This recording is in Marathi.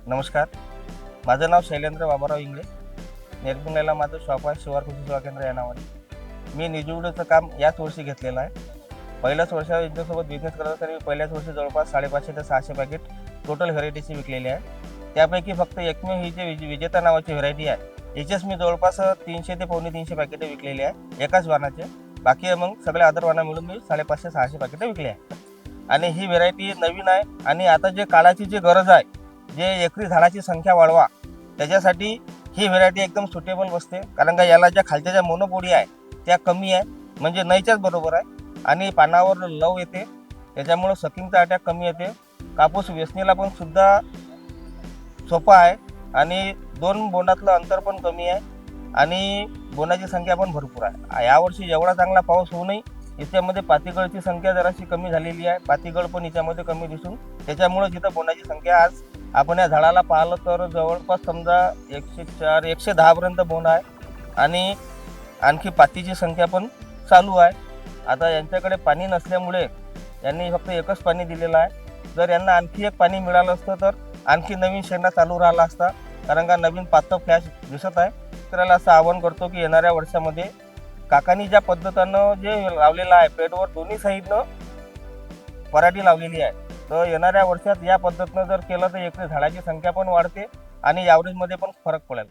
नमस्कार, माझं नाव शैलेंद्र बाबाराव इंगळे. नेरपिंगळ्याला माझं शॉप आहे, शिवार कृषी सेवा केंद्र या नावाने. मी निजवडीचं काम याच वर्षी घेतलेलं आहे. पहिल्याच वर्षात यांच्यासोबत बिझनेस करत असताना मी पहिल्याच वर्षी जवळपास 550 ते 600 पॅकेट टोटल व्हेरायटीची विकलेली आहे. त्यापैकी फक्त एकमेव ही जी विजेता नावाची व्हेरायटी आहे, याचेच मी जवळपास 300 ते पावणे 300 पॅकेट विकलेली आहे एकाच वाणाचे. बाकी मग सगळ्या अदर वाणा मिळून मी 550-600 पॅकेट विकले आहे. आणि ही व्हेरायटी नवीन आहे आणि आता जे काळाची जी गरज आहे, जे एकरी झाडाची संख्या वाढवा, त्याच्यासाठी ही व्हेरायटी एकदम सुटेबल बसते. कारण का याला ज्या खालच्या ज्या मोनोपोडी आहे त्या कमी आहे, म्हणजे नईच्याच बरोबर आहे. आणि पानावर लव येते, त्याच्यामुळं सकिंगचा अटॅक कमी येते. कापूस वेचणीला पण सुद्धा सोपा आहे आणि 2 बोंडातलं अंतर पण कमी आहे आणि बोंडाची संख्या पण भरपूर आहे. यावर्षी एवढा चांगला पाऊस होऊनही याच्यामध्ये पातीगळची संख्या जराशी कमी झालेली आहे. पातीगळ पण याच्यामध्ये कमी दिसून, त्याच्यामुळे जिथं बोंडाची संख्या आज आपण या झाडाला पाहिलं तर जवळपास समजा 104 110 पर्यंत बोंड आहे आणि आणखी पातीची संख्या पण चालू आहे. आता यांच्याकडे पाणी नसल्यामुळे यांनी फक्त एकच पाणी दिलेलं आहे. जर यांना आणखी एक पाणी मिळालं असतं तर आणखी नवीन शेंडा चालू राहिला असता. कारण का नवीन पातळ फ्लॅश दिसत आहे. तर असं आवाहन करतो की येणाऱ्या वर्षामध्ये काकांनी ज्या पद्धतीनं जे लावलेलं आहे, पेडवर दोन्ही साईडनं पराठी लावलेली आहे, तर येणाऱ्या वर्षात या पद्धतीनं जर केलं तर एकरी झाडाची संख्या पण वाढते आणि ॲव्हरेजमध्ये पण फरक पडेल.